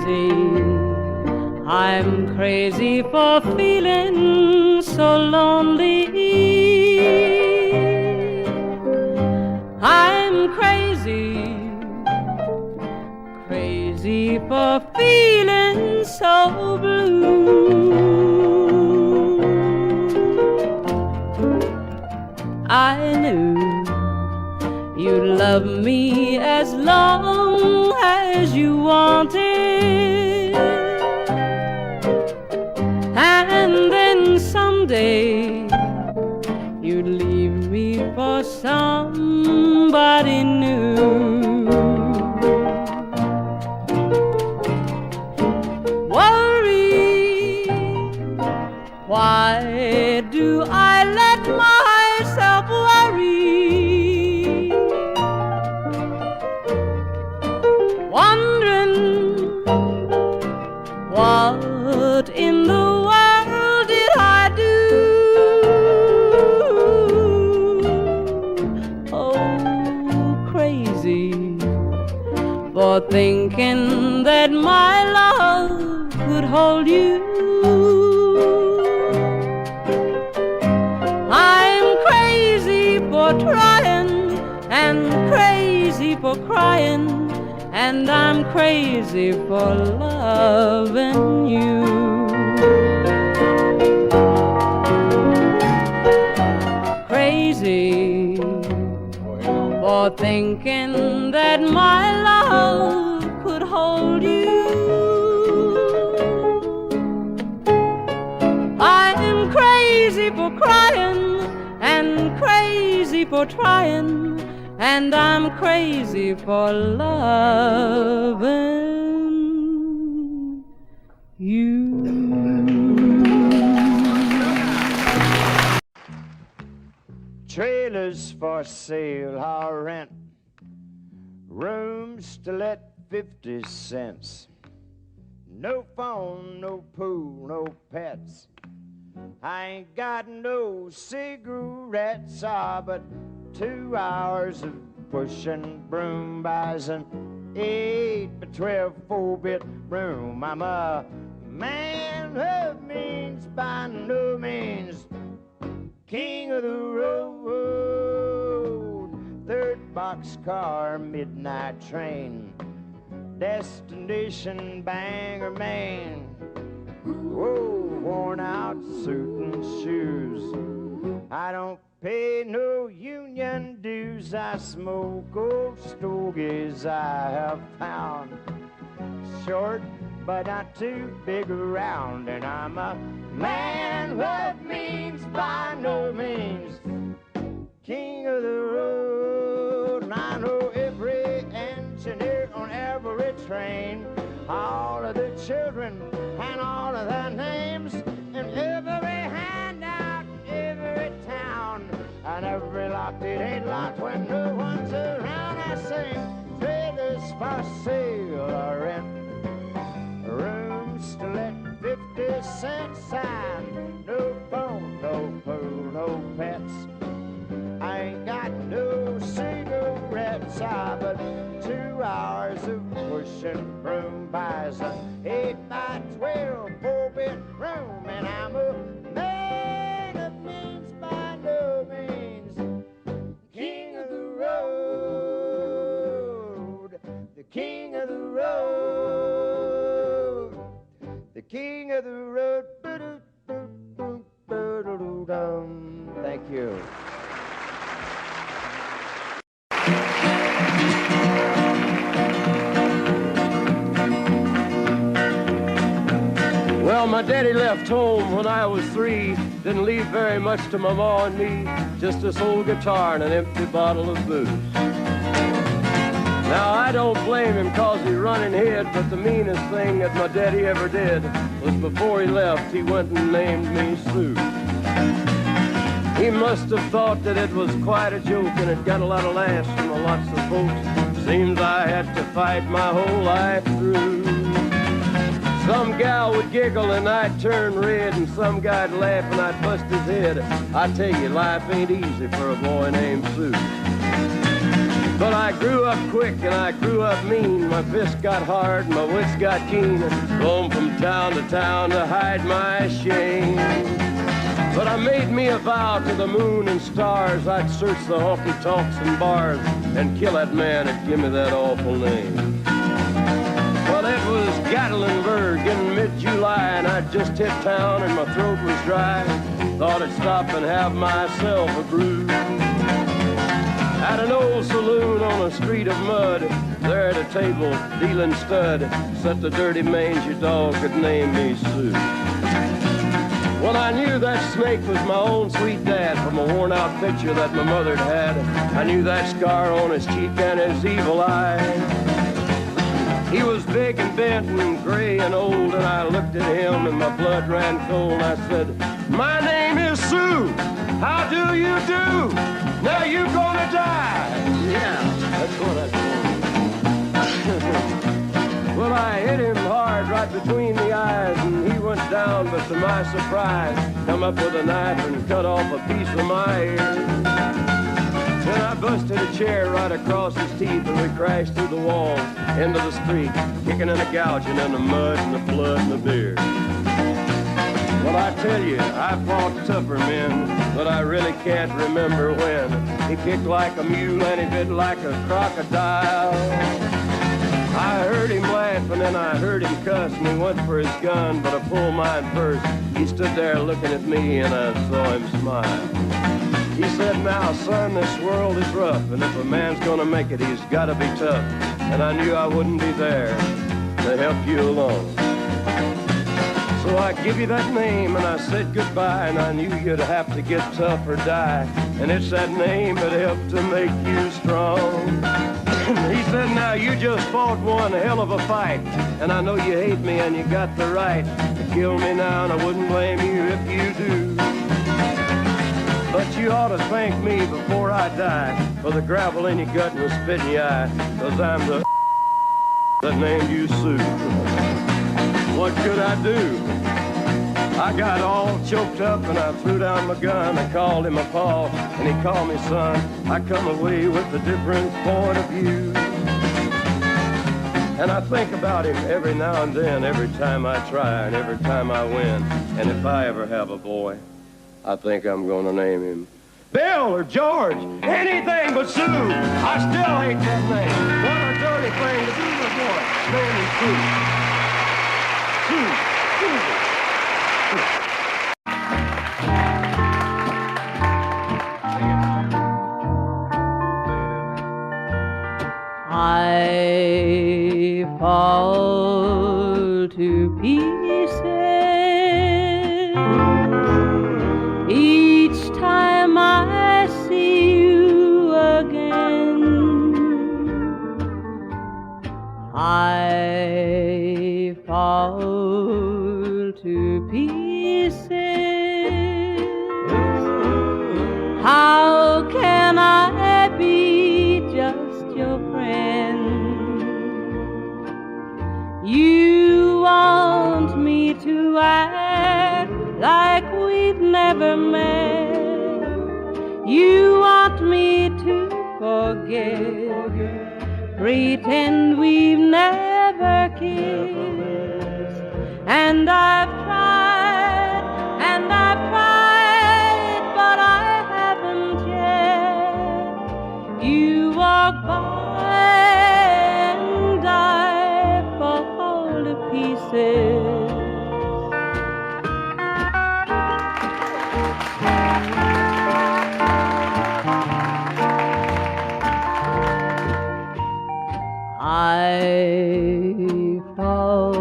crazy. I'm crazy for feeling so lonely. I'm crazy, crazy for feeling so blue. I knew you'd love me as long as you wanted, and then someday you'd leave me for somebody new. Worry, why do I let myself worry? Wondering what in the world did I do? Oh, crazy for thinking that my love could hold you. I'm crazy for trying and crazy for crying, and I'm crazy for loving you. Crazy for thinking that my love could hold you. I'm crazy for crying and crazy for trying, and I'm crazy for loving you. Trailers for sale or rent, rooms to let 50 cents. No phone, no pool, no pets. I ain't got no cigarettes, but 2 hours of pushing broom buys an 8x12 4-bit room. I'm a man of means by no means, king of the road. Third boxcar, midnight train, destination Bangor, Maine. Whoa, worn out suit and shoes. I don't pay no union dues. I smoke old stogies I have found, short but not too big around. And I'm a man of means by no means, king of the road. And I know every engineer on every train, all of the children and all of their names, and every handout in every town, and every lock that ain't locked when no one's around. I sing trailers for sale or rent, rooms to let 50 cents sign. No phone, no pool, no pets. I ain't got no cigarettes, but 2 hours of pushing broom buys an 8x12 4-bit room. And I'm a man of means by no means, king of the road, the king of the road, the king of the road. Thank you. Well, my daddy left home when I was 3. Didn't leave very much to my ma and me, just this old guitar and an empty bottle of booze. Now, I don't blame him 'cause he run and hid, but the meanest thing that my daddy ever did was before he left, he went and named me Sue. He must have thought that it was quite a joke, and it got a lot of laughs from lots of folks. Seems I had to fight my whole life through. Some gal would giggle and I'd turn red, and some guy'd laugh and I'd bust his head. I tell you, life ain't easy for a boy named Sue. But I grew up quick and I grew up mean. My fists got hard and my wits got keen. Roamed from town to hide my shame. But I made me a vow to the moon and stars. I'd search the honky-tonks and bars and kill that man that give me that awful name. Well, it was Gatlinburg in mid-July, and I'd just hit town and my throat was dry. Thought I'd stop and have myself a brew. At an old saloon on a street of mud, there at a table, dealing stud, sat the dirty mangy dog that named me Sue. Well, I knew that snake was my own sweet dad from a worn-out picture that my mother'd had. I knew that scar on his cheek and his evil eye. He was big and bent and gray and old, and I looked at him and my blood ran cold. I said, "My name is Sue. How do you do? Now you gonna die." Yeah, that's what I told him. Well, I hit him hard right between the eyes, and he went down, but to my surprise, come up with a knife and cut off a piece of my ear. Then I busted a chair right across his teeth, and we crashed through the wall into the street, kicking and a gouging in the mud and the blood and the beer. Well, I tell you, I fought tougher men, but I really can't remember when. He kicked like a mule and he bit like a crocodile. I heard him laugh and then I heard him cuss, and he went for his gun, but I pulled mine first. He stood there looking at me and I saw him smile. He said, "Now, son, this world is rough, and if a man's gonna make it, he's gotta be tough." And I knew I wouldn't be there to help you along. So I give you that name and I said goodbye, and I knew you'd have to get tough or die. And it's that name that helped to make you strong. He said, "Now you just fought one hell of a fight, and I know you hate me and you got the right to kill me now, and I wouldn't blame you if you do. But you ought to thank me before I die for the gravel in your gut and the spit in your eye, 'cause I'm the that named you Sue." What could I do? I got all choked up and I threw down my gun. I called him a paw and he called me son. I come away with a different point of view. And I think about him every now and then, every time I try and every time I win. And if I ever have a boy, I think I'm gonna name him Bill or George, anything but Sue. I still hate that name. What a dirty thing to do to a boy. Name him Sue. Sue. I fall to pieces each time I see you again. I fall to pieces. How can I be just your friend? You want me to act like we've never met. You want me to forget, pretend we've never kissed. And I've tried, but I haven't yet. You walk by and I fall to pieces. I fall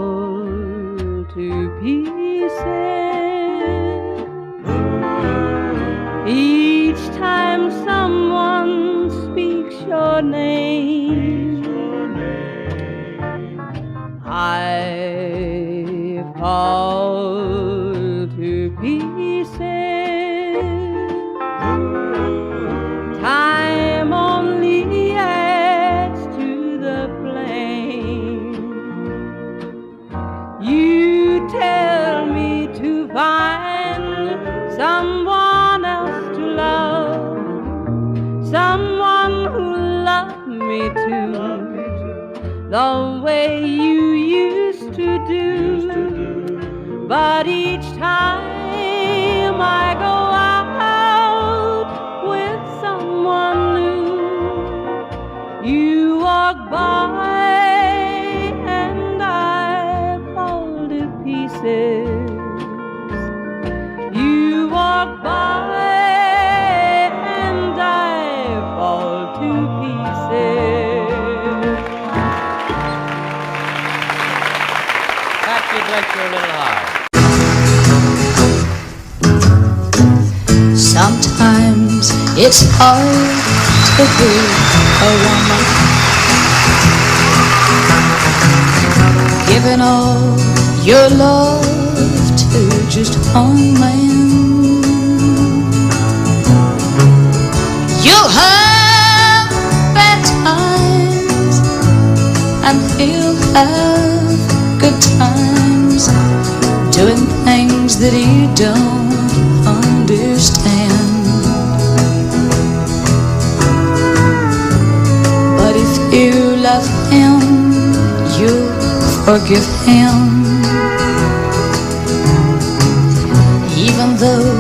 to pieces each time someone speaks your name. I fall to pieces. Time only adds to the flame. the way you used to do. But each time I go out with someone new, you walk by and I fall to pieces. You walk by and I fall to pieces. Patsy, bless your little heart. Sometimes it's hard to be a woman, giving all your love to just one man. You'll have bad times and he'll have good times, doing things that you don't understand. But if you love him, you'll forgive him, even though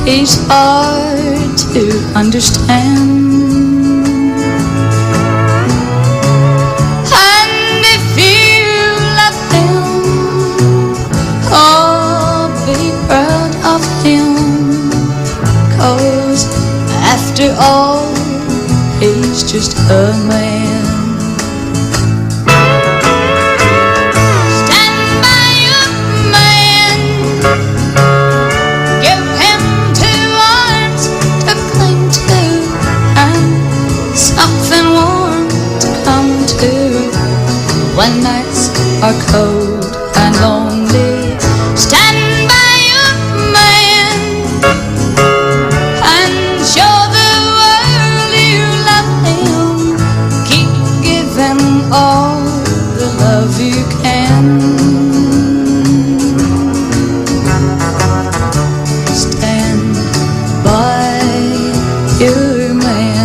he's hard to understand. And if you love him, oh, be proud of him, 'cause after all, he's just a man. When nights are cold and lonely, stand by your man and show the world you love him. Keep giving all the love you can. Stand by your man.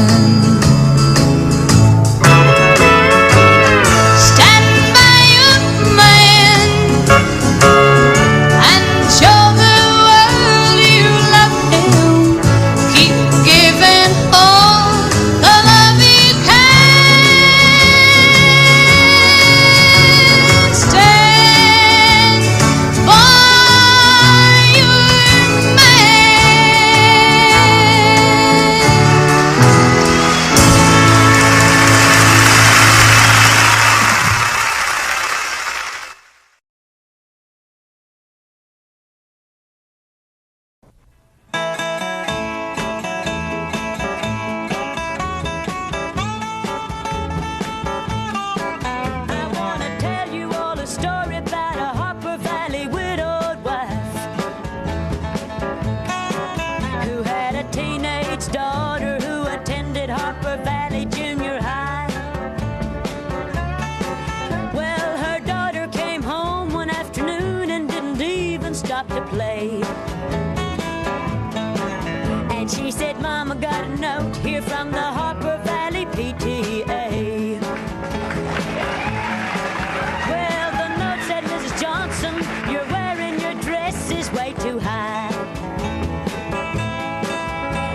To play, and she said, Mama, got a note here from the Harper Valley PTA. Well, the note said, Mrs. Johnson, you're wearing your dress is way too high.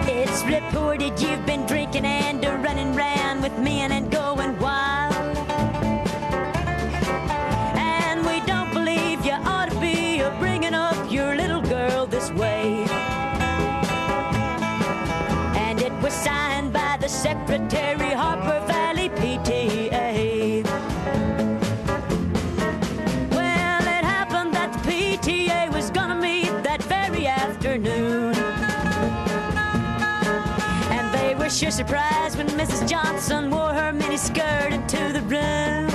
It's reported you've been drinking and running round with men and going wild, and we don't believe you ought to be bringing up your little girl this way. And it was signed by the Secretary, Harper Valley PTA. Well, it happened that the PTA was gonna meet that very afternoon, and they were sure surprised when Mrs. Johnson wore her miniskirt into the room.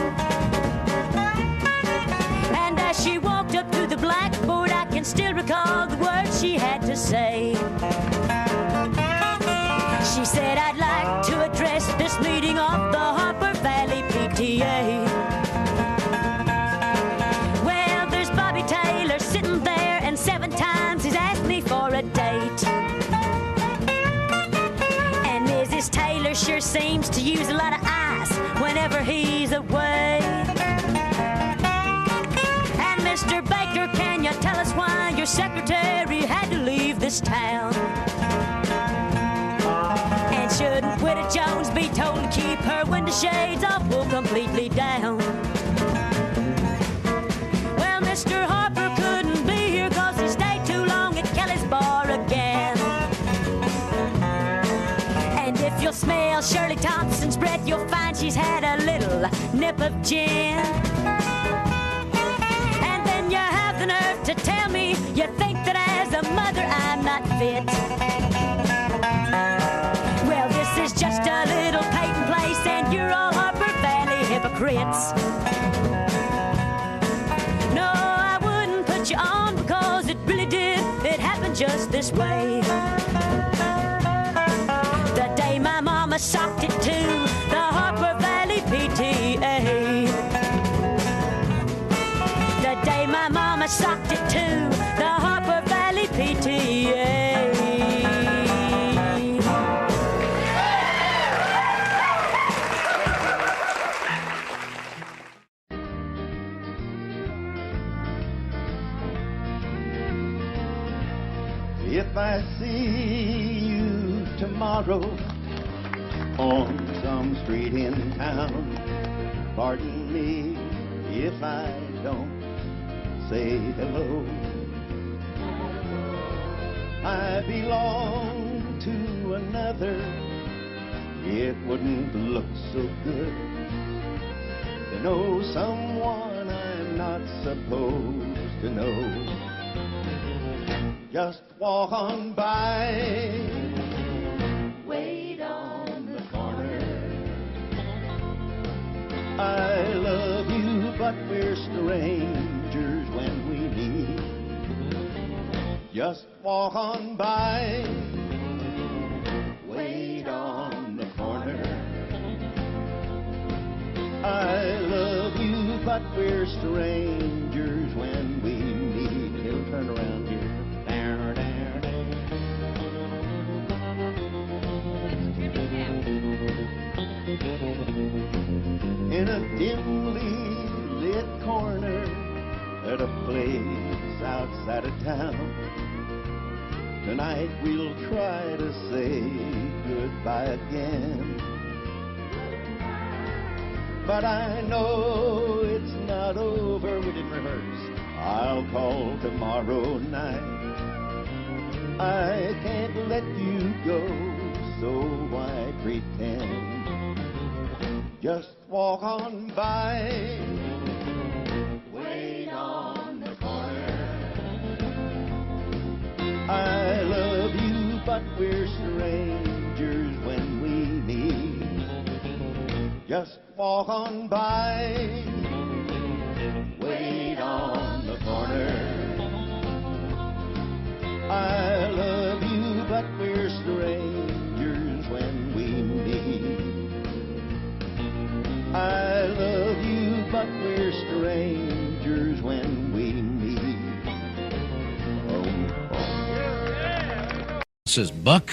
And as she walked up to the blackboard, I can still recall the words she had to say. She said, I'd like to address this meeting of the Harper Valley PTA. Well, there's Bobby Taylor sitting there, and 7 times he's asked me for a date. And Mrs. Taylor sure seems to use a lot of ice whenever he's away. your secretary had to leave this town. And shouldn't Widow Jones be told to keep her window shades all pulled completely down? Well, Mr. Harper couldn't be here 'cause he stayed too long at Kelly's bar again. And if you'll smell Shirley Thompson's breath, you'll find she's had a little nip of gin. And then you have the nerve to tell me you think that as a mother I'm not fit. Well, this is just a little Peyton place, and you're all Harper Valley hypocrites. No, I wouldn't put you on because it really did. It happened just this way. The day my mama socked it to the Harper Valley PTA. The day my mama socked it to the Harper Valley PTA. If I see you tomorrow on some street in town, pardon me if I don't say hello. I belong to another. It wouldn't look so good to know someone I'm not supposed to know. Just walk on by, wait on the corner. I love you, but we're strangers when we meet. Just walk on by, wait on the corner. I love you, but we're strangers when we meet. He'll turn around here. In a dimly lit corner at a place outside of town, tonight we'll try to say goodbye again. But I know it's not over. We didn't rehearse. I'll call tomorrow night. I can't let you go, so why pretend? Just walk on by, wait on the corner. I love you, but we're strangers when we meet. Just walk on by, wait on the corner. I love you, but we're strangers when we meet. I love you, but we're strangers when we meet. Oh, oh. Says Buck,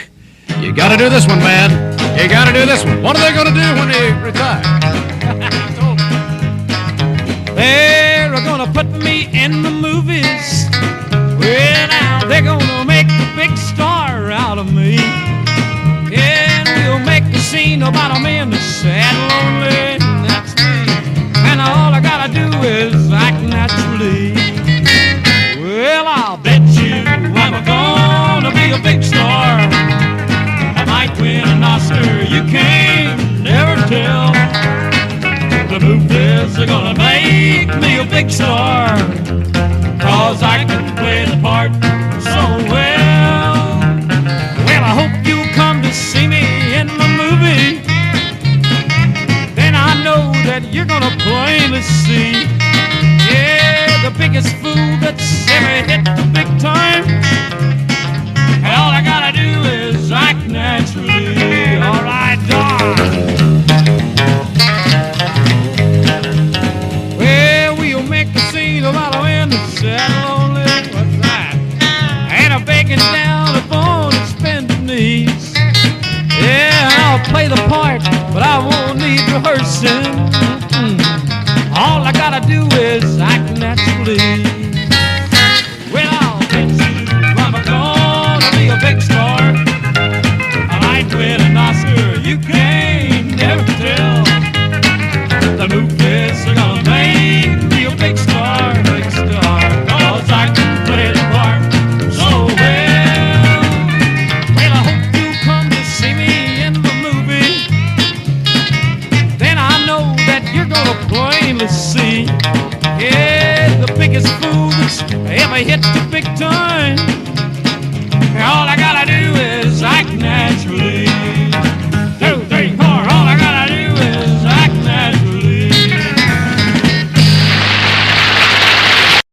you gotta do this one, man. You gotta do this one. What are they gonna do when they retire? They're gonna put me in the movies. Well, now they're gonna make a big star out of me. And we'll make a scene about a man that's sad and lonely. That's me. And all I gotta do is act naturally. Well, I'll bet you I'm gonna be a big star. I might win an Oscar, you can't never tell. The movies are gonna make me a big star, 'cause I can play the part so well. Well, I hope you'll come to see me in the movie. Then I know that you're gonna plainly see, yeah, the biggest fool that's ever hit the big time. And all I gotta do is act naturally. All right, Don. Well, we'll make a scene about a man that's sad and lonely. What's that? And I'm begging down upon his bended knees. Yeah, I'll play the part, but I won't need rehearsing. All I gotta do is act naturally. Well, I'll bet sea. Yeah, the biggest fool that's ever hit the big time. All I gotta do is act naturally. 2, 3, 4. All I gotta do is act naturally.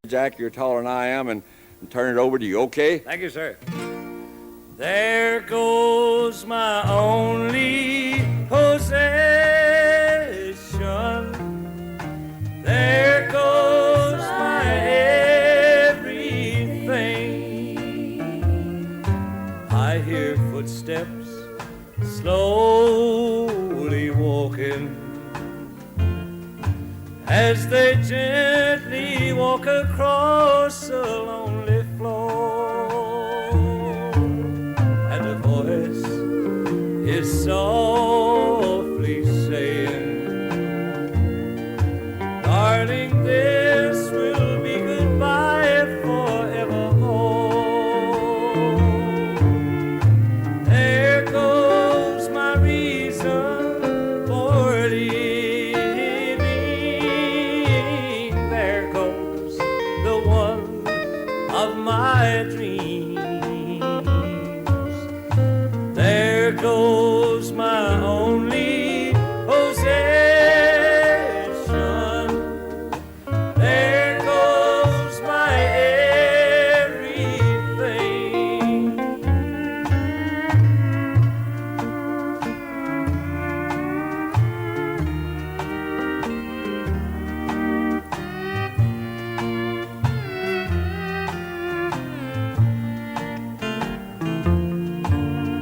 Jack, you're taller than I am, and turn it over to you, okay? Thank you, sir. There goes my only possession. There goes my everything. I hear footsteps slowly walking as they gently walk across a lonely floor, and a voice is softly saying, darling, this will be goodbye forevermore. There goes my reason for living. There goes the one of my dreams. There goes my only possession. There goes my everything.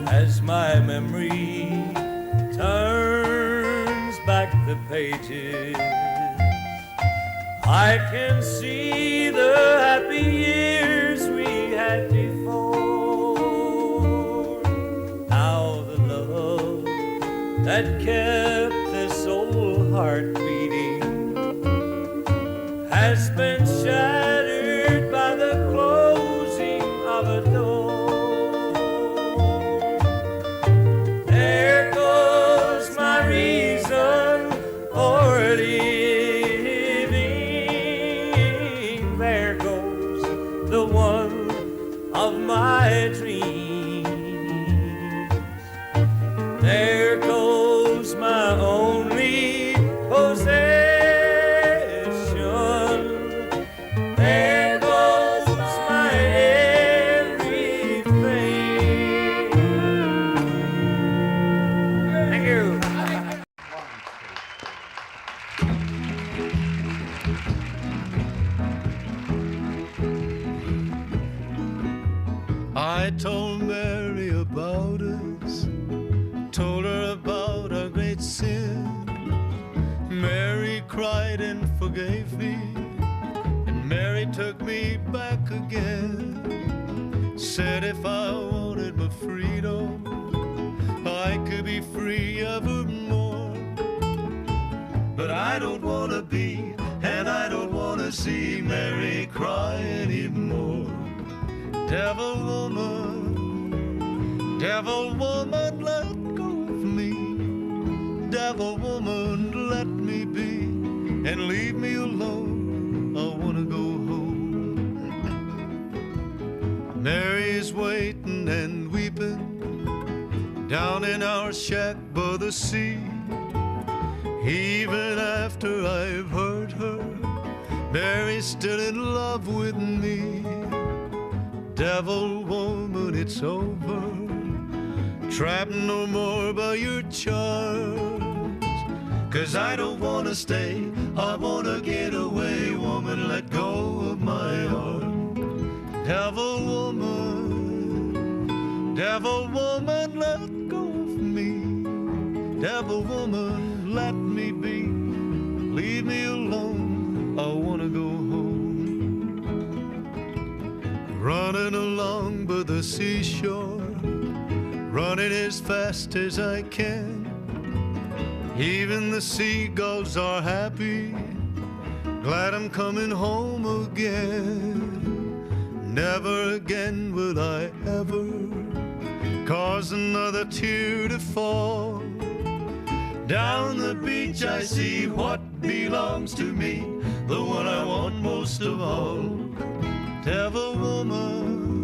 As my memory turns back the pages, I can see the happy years we had before. How the love that kept this old heart beating has been shattered by the closing of a door. There goes my reason for living. There goes the one of my dreams. There goes my only possession. There goes my everything. Thank you. I told Mary about us, told her about our great sin. Mary cried and forgave me, and Mary took me back again. Said if I wanted my freedom, I could be free evermore. But I don't want to be, and I don't want to see Mary cry anymore. Devil woman, let go of me. Devil woman, let me be, and leave me alone. I want to go home. Mary's waiting and weeping down in our shack by the sea. Even after I've hurt her, Mary's still in love with me. Devil woman, it's over. Trapped no more by your charms. 'Cause I don't wanna stay, I wanna get away. Woman, let go of my arm. Devil woman, let go of me. Devil woman, let me be. Leave me alone, I wanna go home. Running along by the seashore, running as fast as I can. Even the seagulls are happy, glad I'm coming home again. Never again will I ever cause another tear to fall. Down the beach I see what belongs to me, the one I want most of all. Devil woman,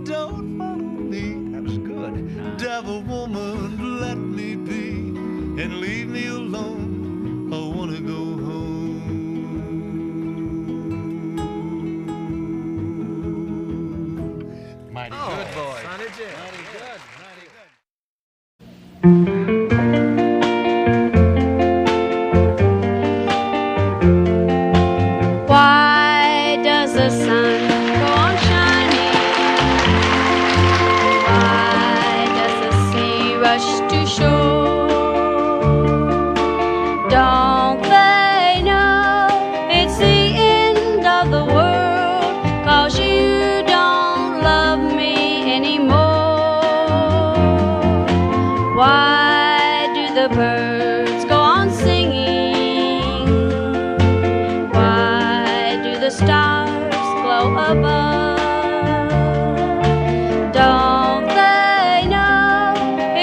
don't follow me. That was good. Devil woman, let me be and leave me alone. I wanna go home. Mighty good, boy. Sonny Jim. Mighty good. Mighty good. Why does the sun go on shining? Why does the sea rush to shore? Don't they know it's the end of the world? 'Cause you don't love me anymore. Why do the birds go on singing? Why do the stars glow above? Don't they know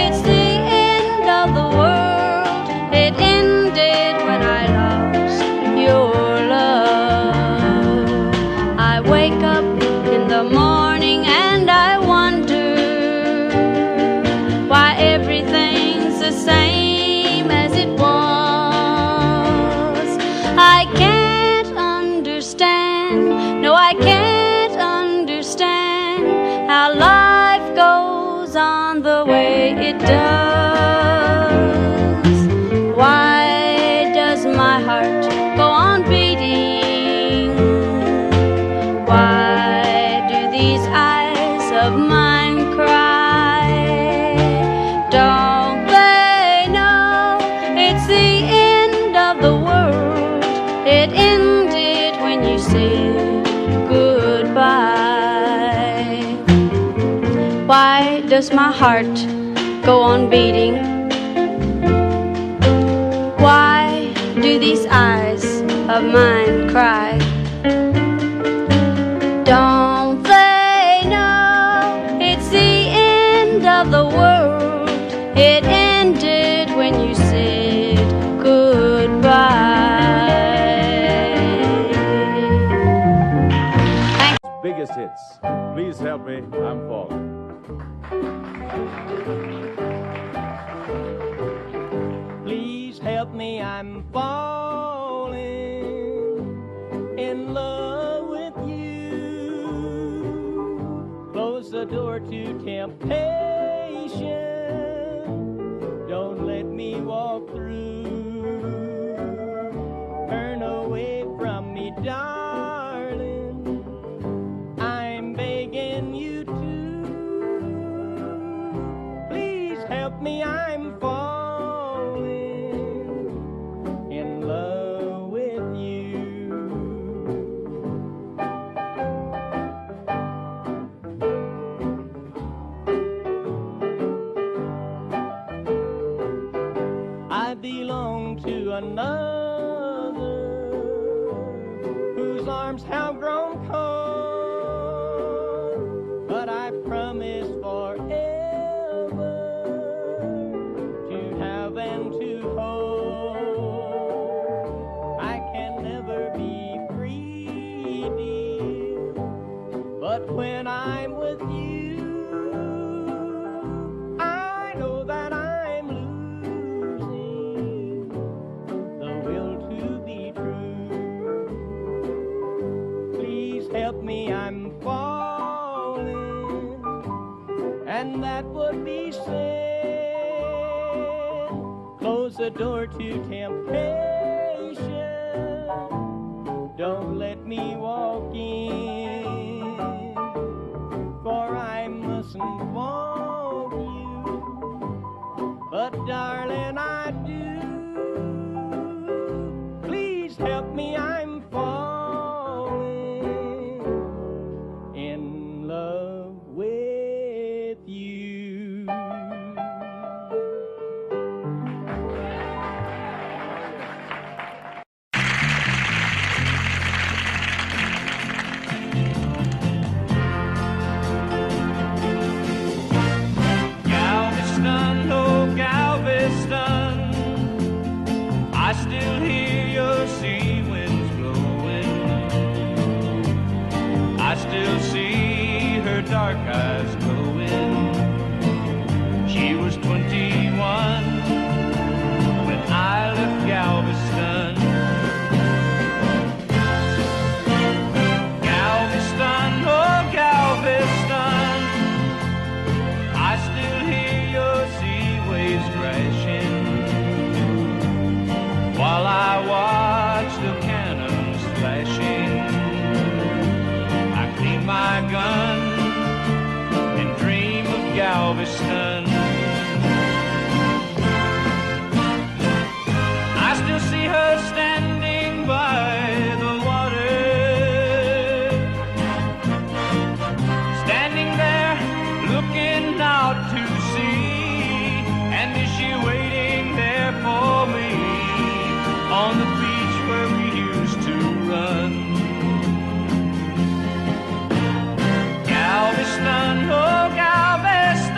it's the end of the world? It ended when I lost your love. I wake up in the morning and I wonder why everything's the same as it was. I can't understand, no, I can't understand how life goes on the way it does. Why does my heart go on beating? Why do these eyes of mine cry? Don't they know it's the end of the world? It ended when you said goodbye. Why does my heart go on beating? Why do these eyes of mine cry? Don't they know it's the end of the world? It ended when you said goodbye. Biggest hits. Please help me, I'm falling. Please help me, I'm falling in love with you. Close the door to temptation. Don't let me walk through. Turn away from me, darling. I'm begging you to. Please help me, I'm falling in love with you. I belong to another whose arms have grown cold, but I promise forever to have and to hold. I can never be free, dear, but when I'm with you, I know that I'm losing the will to be true. Please help me, I'm falling, and that would be sin. Close the door to temptation. Don't let me walk in, for I mustn't want you. But darling, I do. Please help me, I'm falling in love with you. Galveston, oh Galveston, sea winds blowing. I still see her dark eyes glowing. She was 21 when I left Galveston. Galveston, oh Galveston, I still hear your sea waves crashing while I watch the cannons flashing. I clean my gun and dream of Galveston. I still see her standing by the water, standing there looking out to sea. And is she waiting there for me on the beach where we used to run? Galveston, oh Galveston,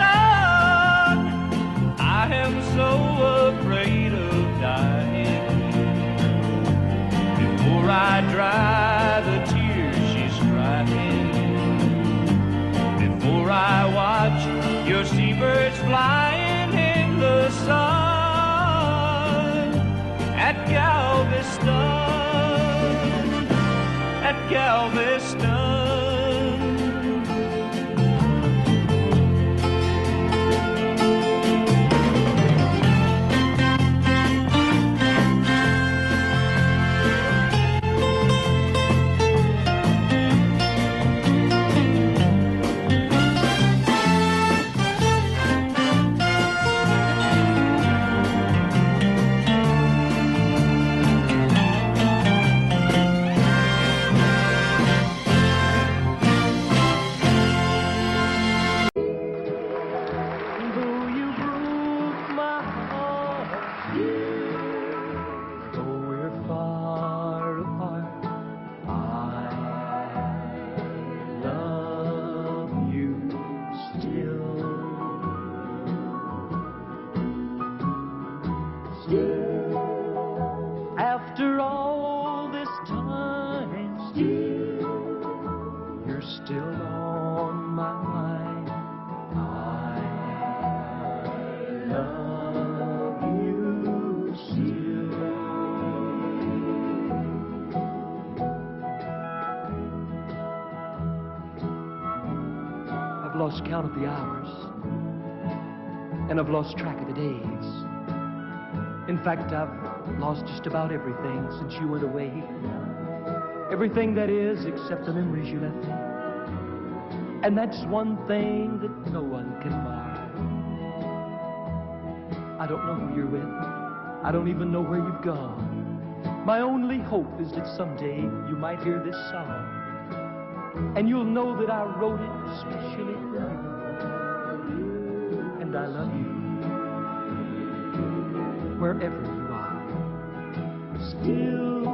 I am so afraid of dying. Before I dry the tears she's crying, before I watch your seabirds flying in the sun at Galveston, at Galveston. After all this time, you're still on my mind. I love you still. I've lost count of the hours, and I've lost track of the days. In fact, I've lost just about everything since you went away. Everything that is, except the memories you left me. And that's one thing that no one can mar. I don't know who you're with. I don't even know where you've gone. My only hope is that someday you might hear this song, and you'll know that I wrote it especially for you. And I love you wherever you are. Still,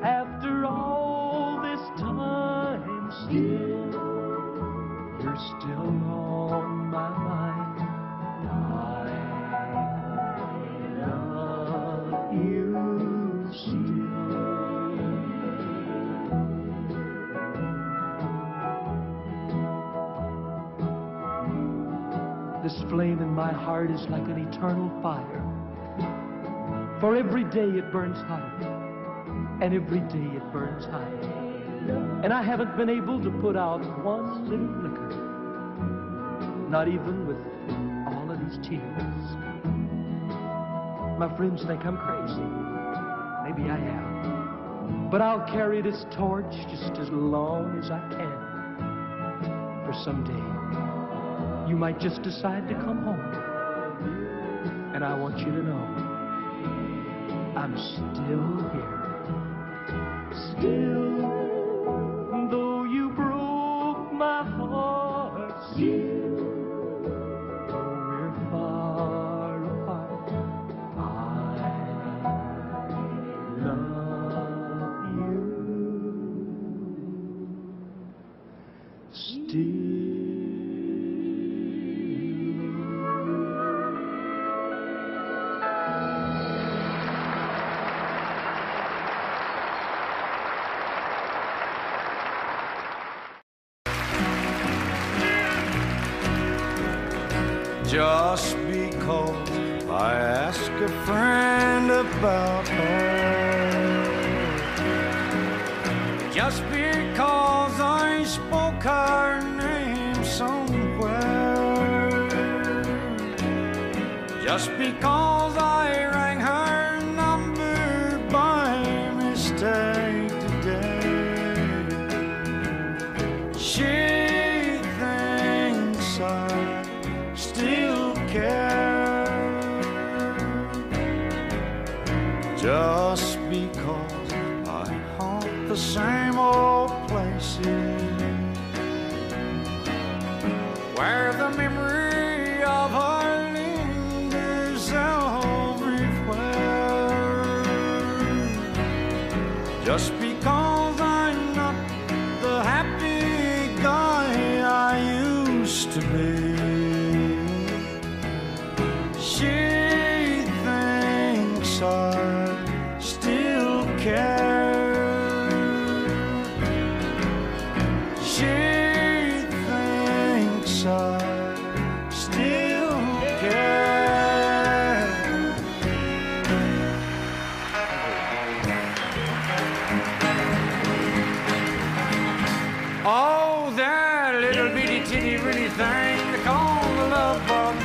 after all this time, still, you're still on my mind. I love you still. This flame in my heart is like an eternal fire. For every day it burns hotter, and every day it burns higher. And I haven't been able to put out one little flicker, not even with all of these tears. My friends think I'm crazy. Maybe I am. But I'll carry this torch just as long as I can. For someday, you might just decide to come home. And I want you to know I'm still here. Still, though you broke my heart, still, though we're far apart, I love you still. just because I ask a friend about her, just because I spoke her name somewhere, just because I rang her number by mistake today. She thinks I still care, just because I haunt the same old places where the memory of her lingers everywhere, just because I'm not the happy guy I used to be. She thinks I still care. She thinks I still care. Oh, that little bitty titty bitty thing they call the love bug.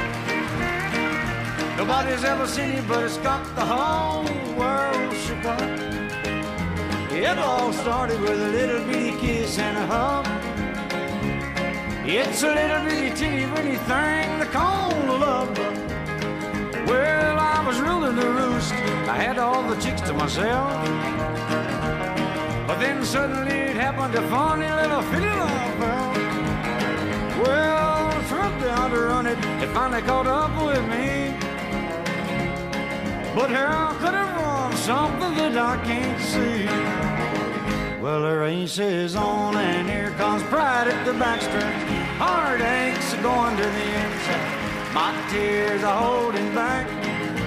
Nobody's ever seen it, but it's got the whole world shook up. It all started with a little bitty kiss and a hug. It's a little bitty teeny bitty thing they call a love bug. Well, I was ruling the roost. I had all the chicks to myself. But then suddenly it happened, a funny little feeling I felt. Well, I tried to outrun it. It finally caught up with me. But how could it run something that I can't see? Well, the race is on and here comes pride at the backstretch. Heartaches are going to the inside. My tears are holding back.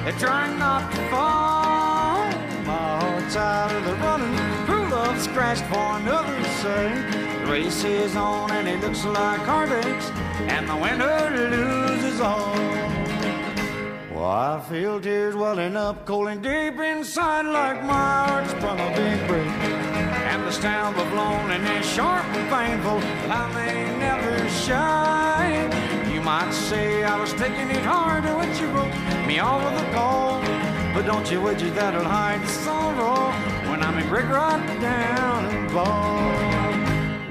They're trying not to fall. My heart's out of the running. True love scratched for another's sake. The race is on and it looks like heartaches, and the winner loses all. Well, I feel tears welling up cold and deep inside, like my heart sprung a big break. And the stamp of loneliness sharp and painful, I may never shine. You might say I was taking it hard when you broke me over the cold, but don't you wish that'll hide the sorrow when I'm in brick right down and bald.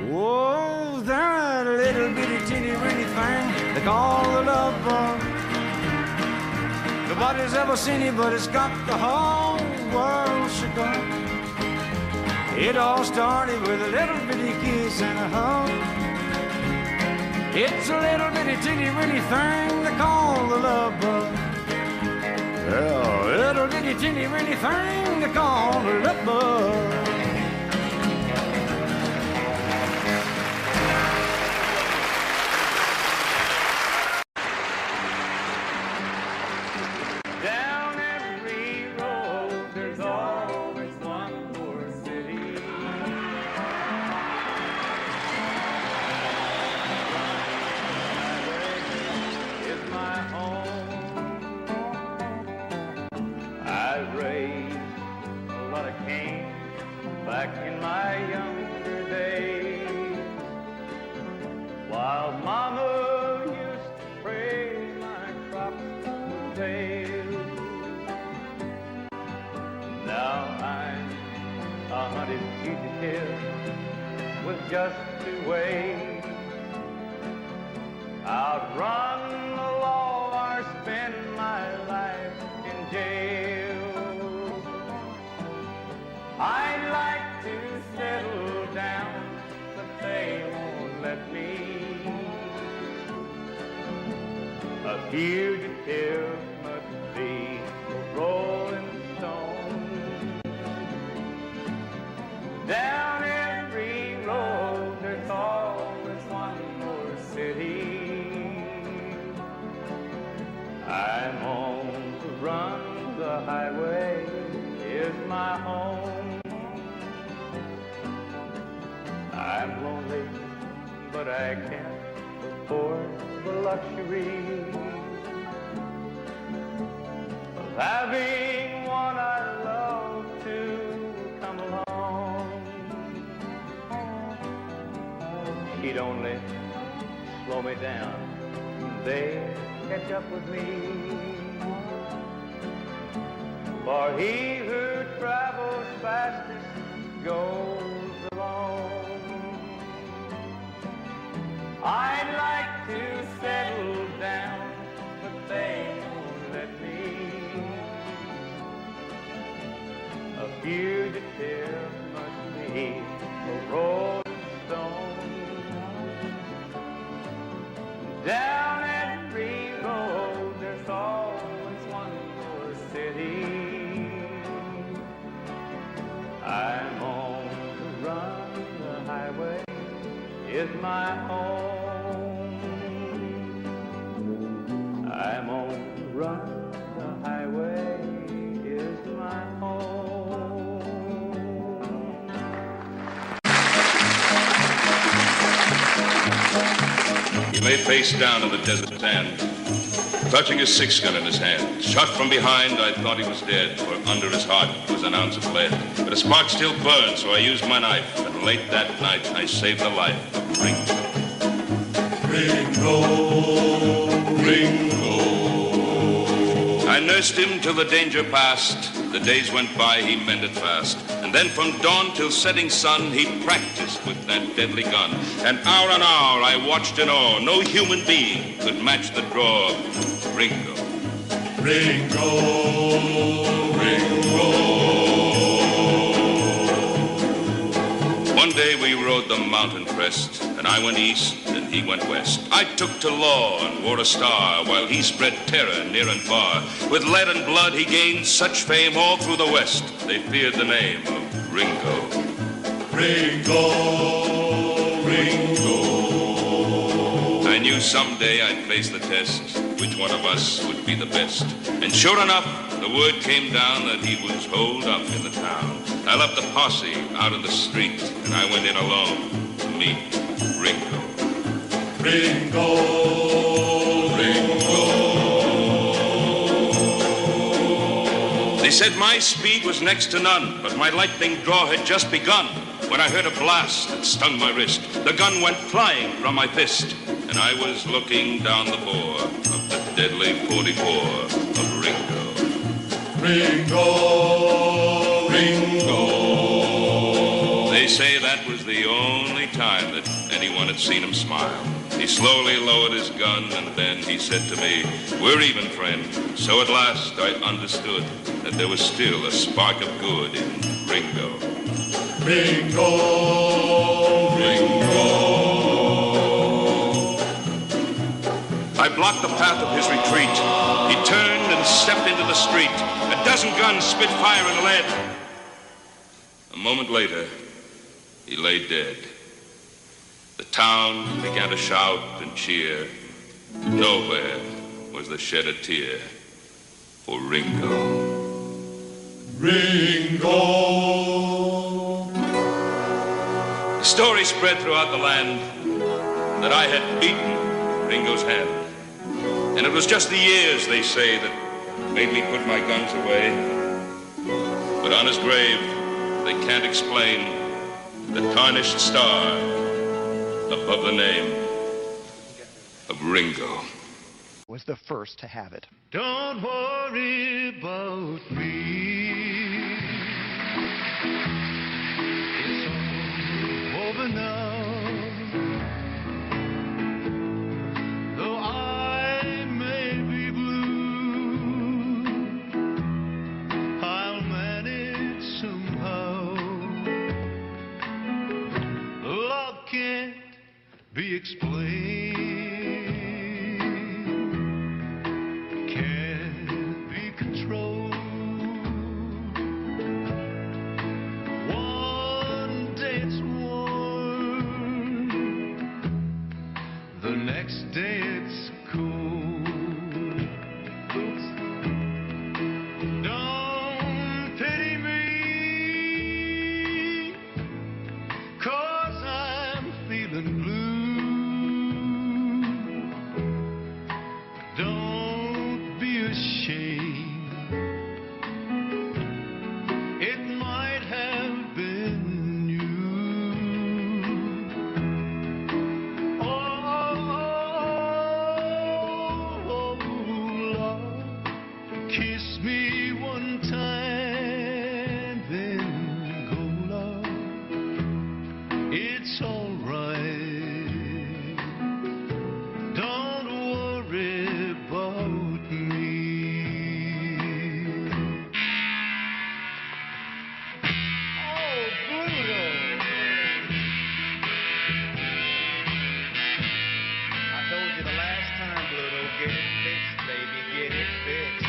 Whoa, that little bitty teeny weeny thing they call the love bug. Nobody's ever seen it, but it's got the whole world shook up. It all started with a little bitty kiss and a hug. It's a little bitty teeny weeny thing they call the love bug. Yeah, a little bitty teeny weeny thing they call the love bug. Back in my younger days, while Mama used to pray my crops would fail. Now I'm a hunted fugitive with just 2 ways: outrun the law or spend my life in jail. I'd like to settle down, but they won't let me. A fugitive must be a rolling stone. Down every road there's always one more city. I'm on the run, the highway is my home. I'm lonely, but I can't afford the luxury having one I love to come along. He'd only slow me down, they'd catch up with me. For he who travels fastest goes alone. I'd like to settle down, but they won't let me. A fugitive must be a rolling stone. Down every road there's always one more city. I'm on the run, the highway is my home. I'm on the run, the highway is my home. He lay face down in the desert sand, clutching his six-gun in his hand. Shot from behind, I thought he was dead, for under his heart was an ounce of lead. But a spark still burned, so I used my knife, and late that night I saved the life of Ringo. Ringo, Ringo. I nursed him till the danger passed. The days went by, he mended fast. And then from dawn till setting sun, he practiced with that deadly gun. And hour on hour I watched in awe. No human being could match the draw of Ringo. Ringo, Ringo. One day we rode the mountain crest, and I went east and he went west. I took to law and wore a star, while he spread terror near and far. With lead and blood he gained such fame all through the West, they feared the name of Ringo. Ringo, Ringo. I knew someday I'd face the test, which one of us would be the best. And sure enough, the word came down that he was holed up in the town. I left the posse out in the street, and I went in alone to meet Ringo. Ringo, Ringo. They said my speed was next to none, but my lightning draw had just begun. When I heard a blast that stung my wrist, the gun went flying from my fist, and I was looking down the bore of the deadly 44 of Ringo. Ringo, Ringo. They say that was the only time that anyone had seen him smile. He slowly lowered his gun, and then he said to me, "We're even, friend." So at last I understood that there was still a spark of good in Ringo. Ringo, Ringo. I blocked the path of his retreat. He turned and stepped into the street. A dozen guns spit fire and lead. A moment later, he lay dead. The town began to shout and cheer. Nowhere was there shed a tear for Ringo. Ringo. The story spread throughout the land that I had beaten Ringo's hand. And it was just the years, they say, that made me put my guns away. But on his grave, they can't explain the tarnished star above the name of Ringo. Was the first to have it. Don't worry about me. It's all over now. Though I may be blue, I'll manage somehow. Love can't be explained. Next day it's cool. Oops. Don't pity me, 'cause I'm feeling blue. it's alright. Don't worry about me. Oh, Pluto! I told you the last time, Pluto, get it fixed, baby, get it fixed.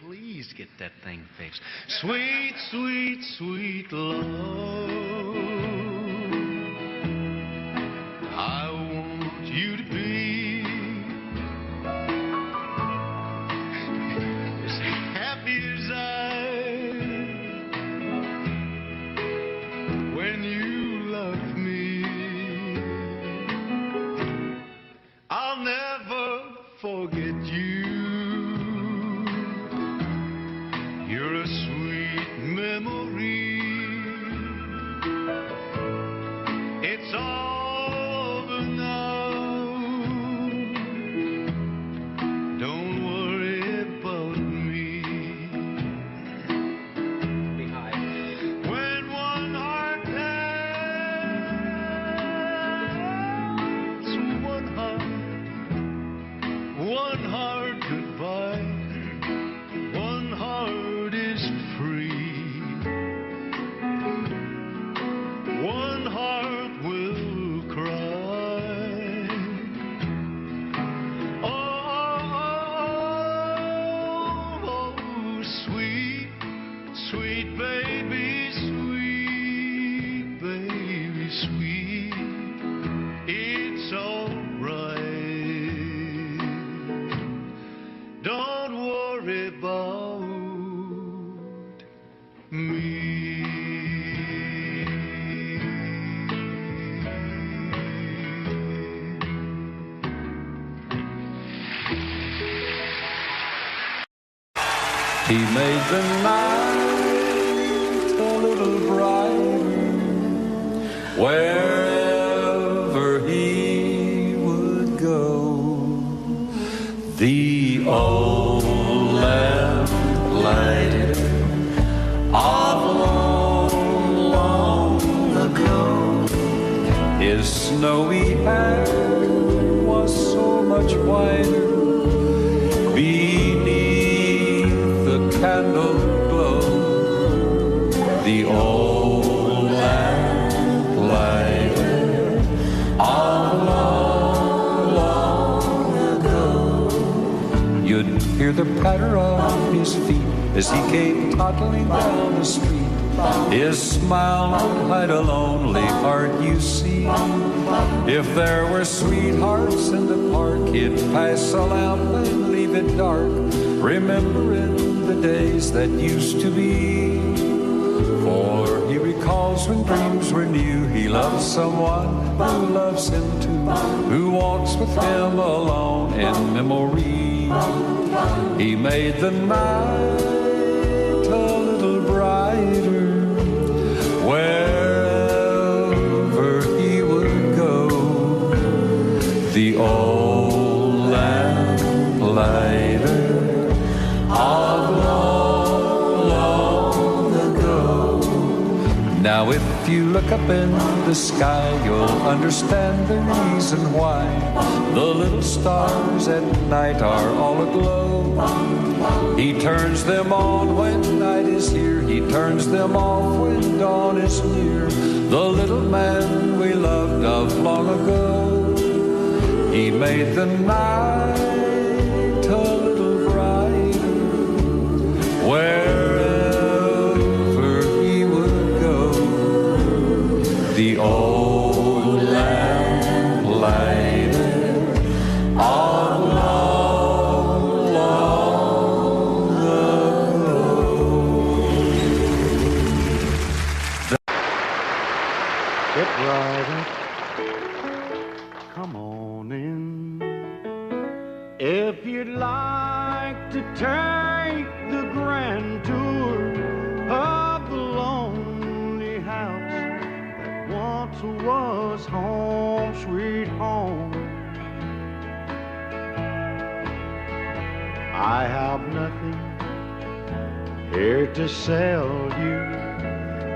Please get that thing fixed. Sweet, sweet, sweet love, I want you to be as happy as I when you love me. I'll never forget you. You're a sweet memory. It's over now. Don't worry about me. When one heart tells one heart goodbye, one heart is free. One heart will cry. Oh, sweet, sweet baby, sweet baby, sweet. It's alright. Don't worry about me. He made the night a little brighter wherever he would go. The old lamp lighted of long, long ago. His snowy hair was so much whiter beneath the candle glow. The old lamp lighted of long, long ago. You'd hear the patter of his feet as he came toddling down the street. His smile would hide a lonely heart, you see. If there were sweethearts in the park, he'd pass a lamp and leave it dark, remembering the days that used to be. For he recalls when dreams were new, he loves someone who loves him too, who walks with him alone in memory. He made the night a little brighter wherever he would go. The old lamp lighter of long, long ago. Now if you look up in the sky, you'll understand the reason why the little stars at night are all aglow. He turns them on when night is here, he turns them off when dawn is near. The little man we loved of long ago, he made the night a little brighter wherever he would go. The old lamp lighted on long, long ago. Get right up, come on in. If you'd like to take the grand tour of the lonely house that once was home, sweet home. I have nothing here to sell you,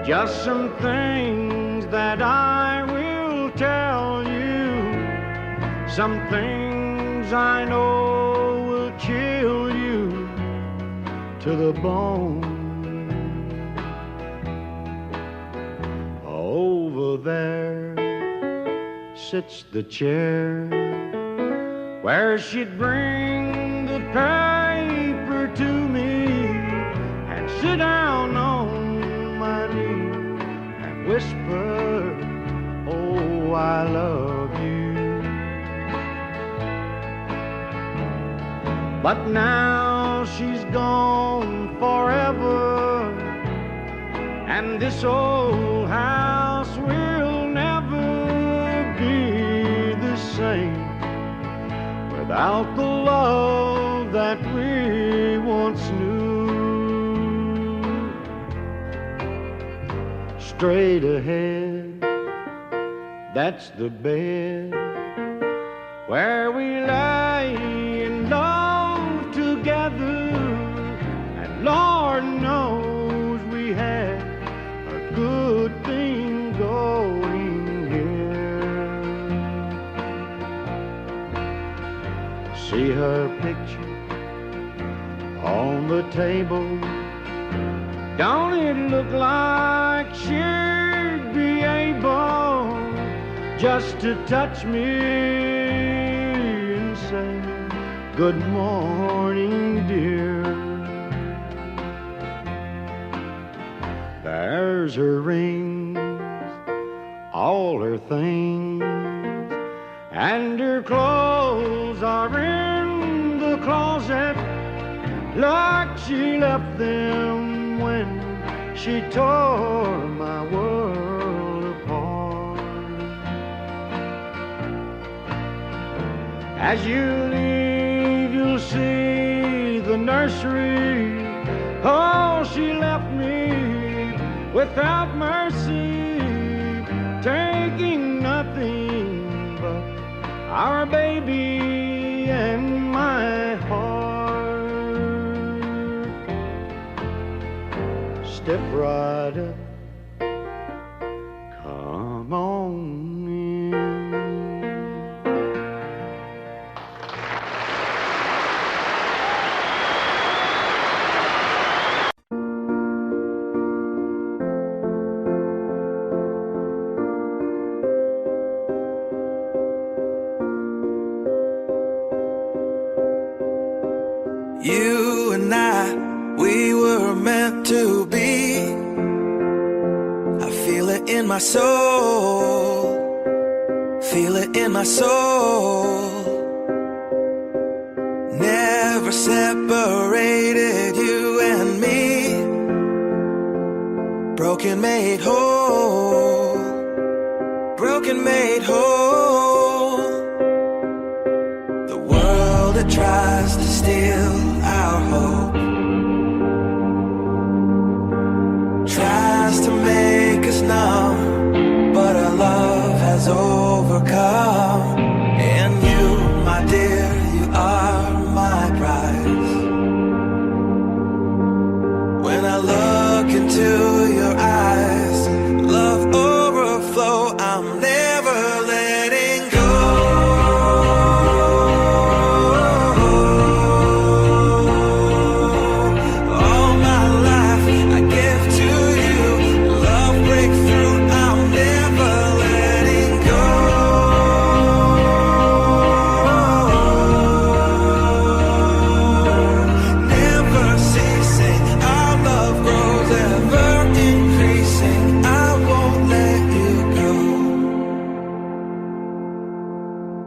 just some things that I will tell you, some things I know will chill you to the bone. Over there sits the chair where she'd bring the paper to me and sit down on my knee and whisper, oh, I love you. But now she's gone forever, and this old house will never be the same without the love that we once knew. Straight ahead, that's the bed where we lay in love together, and Lord knows we had a good thing going here. See her picture on the table, don't it look like she'd be able just to touch me and say, good morning, dear. There's her rings, all her things, and her clothes are in the closet like she left them when she tore my world apart. As you leave, you'll see the nursery. Oh, she left me without mercy, taking nothing but our baby and my heart. Step right up, come on in. You and I, we were meant to be. I feel it in my soul, feel it in my soul. Never separated, you and me. Broken made whole, broken made whole. The world that tries to steal our hope tries to make us numb, but our love has overcome. And you, my dear, you are my prize. When I look into your eyes, love overflow, I'm never letting go.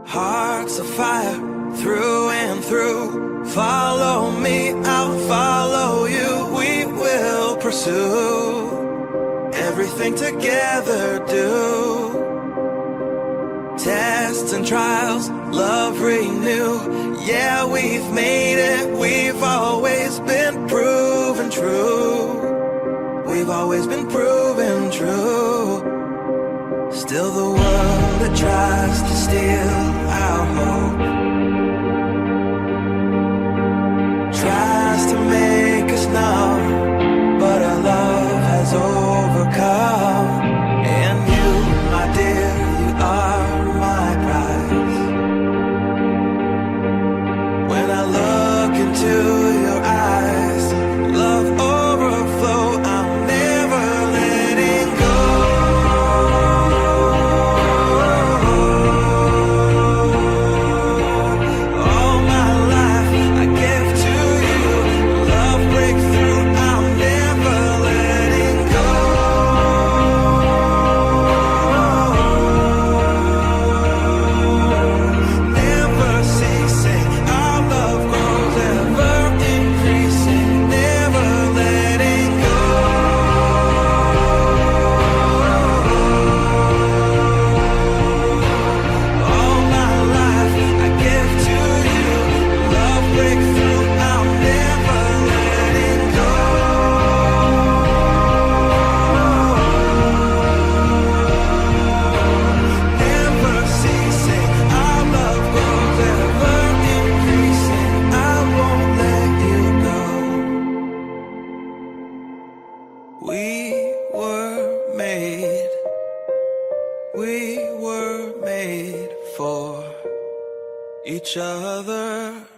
Hearts of fire through and through. Follow me, I'll follow you. We will pursue everything together, do tests and trials, love renew. Yeah, we've made it, we've always been proven true. We've always been proven true. Still the world that tries to steal our hope made. We were made for each other.